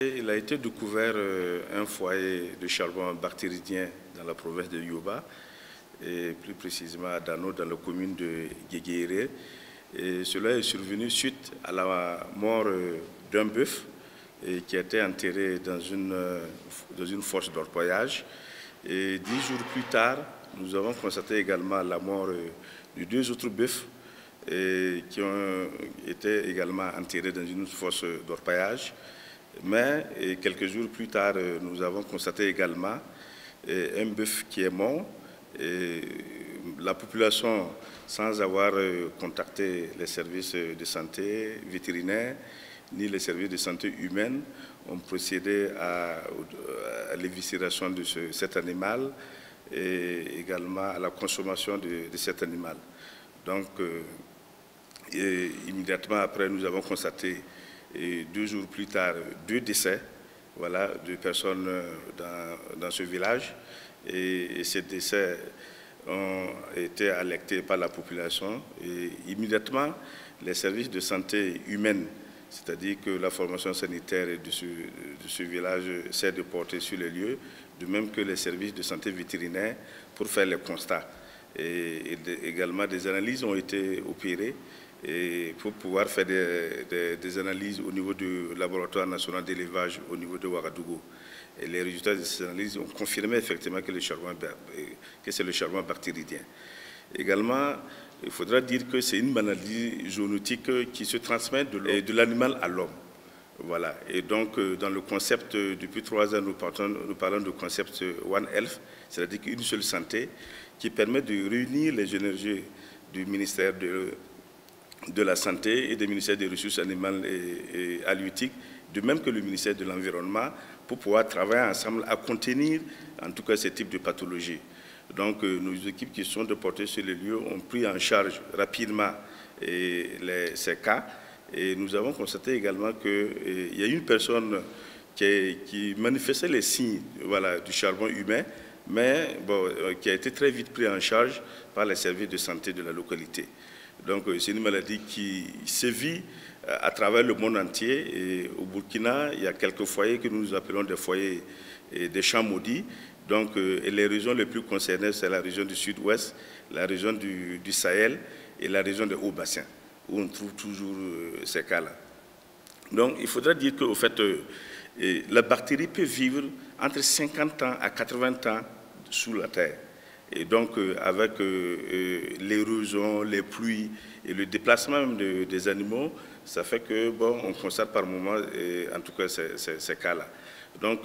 Il a été découvert un foyer de charbon bactéridien dans la province de Yoba, et plus précisément à Dano, dans la commune de Guéguéré. Et cela est survenu suite à la mort d'un bœuf qui a été enterré dans une fosse d'orpaillage. Et 10 jours plus tard, nous avons constaté également la mort de 2 autres bœufs qui ont été également enterrés dans une fosse d'orpaillage. Mais quelques jours plus tard, nous avons constaté également un bœuf qui est mort. Et la population, sans avoir contacté les services de santé vétérinaire ni les services de santé humaine, ont procédé à l'éviscération de cet animal et également à la consommation de cet animal. Donc, immédiatement après, nous avons constaté, 2 jours plus tard, 2 décès, voilà, de personnes dans ce village. Et ces décès ont été alertés par la population. Et immédiatement, les services de santé humaine, c'est-à-dire que la formation sanitaire de ce village s'est déportée sur les lieux, de même que les services de santé vétérinaire pour faire les constats. Et également, des analyses ont été opérées et pour pouvoir faire des analyses au niveau du laboratoire national d'élevage au niveau de Ouagadougou. Et les résultats de ces analyses ont confirmé effectivement que c'est le charbon bactéridien. Également, il faudra dire que c'est une maladie zoonotique qui se transmet de l'animal à l'homme. Voilà. Et donc, dans le concept, depuis 3 ans, nous parlons du concept One Health, c'est-à-dire qu'une seule santé, qui permet de réunir les énergies du ministère de la Santé et des ministères des Ressources animales et halieutiques, de même que le ministère de l'Environnement, pour pouvoir travailler ensemble à contenir, en tout cas, ce type de pathologie. Donc, nos équipes qui sont déportées sur les lieux ont pris en charge rapidement ces cas. Et nous avons constaté également qu'il y a une personne qui manifestait les signes, voilà, du charbon humain, mais bon, qui a été très vite pris en charge par les services de santé de la localité. Donc, c'est une maladie qui sévit à travers le monde entier. Et au Burkina, il y a quelques foyers que nous appelons des foyers des champs maudits. Donc, les régions les plus concernées, c'est la région du sud-ouest, la région du Sahel et la région des hauts-bassins, où on trouve toujours ces cas-là. Donc, il faudra dire qu'au fait, la bactérie peut vivre entre 50 ans à 80 ans sous la terre. Et donc, avec l'érosion, les pluies et le déplacement même des animaux, ça fait que, bon, on constate par moments, en tout cas, ces cas-là. Donc,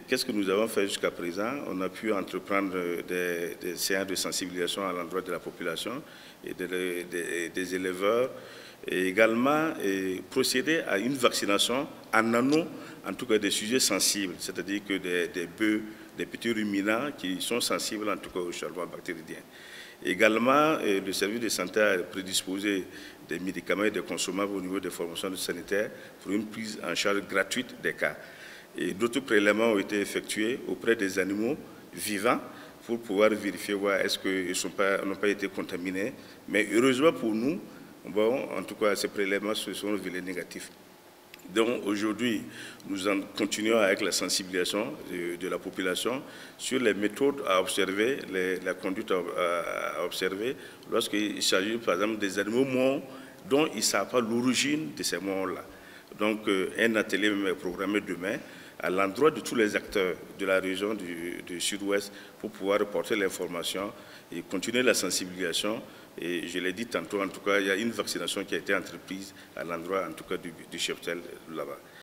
qu'est-ce que nous avons fait jusqu'à présent? On a pu entreprendre des séances de sensibilisation à l'endroit de la population et des éleveurs, et également procéder à une vaccination en amont, en tout cas des sujets sensibles, c'est-à-dire que des bœufs, des petits ruminants qui sont sensibles en tout cas au charbon bactéridien. Également, le service de santé a prédisposé des médicaments et des consommables au niveau des formations sanitaires pour une prise en charge gratuite des cas. Et d'autres prélèvements ont été effectués auprès des animaux vivants pour pouvoir vérifier est-ce qu'ils n'ont pas été contaminés. Mais heureusement pour nous, bon, en tout cas, ces prélèvements se sont révélés négatifs. Donc aujourd'hui, nous continuons avec la sensibilisation de la population sur les méthodes à observer, la conduite à observer lorsqu'il s'agit par exemple des animaux morts dont ils ne savent pas l'origine de ces morts-là. Donc un atelier est programmé demain à l'endroit de tous les acteurs de la région du sud-ouest pour pouvoir reporter l'information et continuer la sensibilisation. Et je l'ai dit tantôt, en tout cas, il y a une vaccination qui a été entreprise à l'endroit, en tout cas, du cheptel là-bas.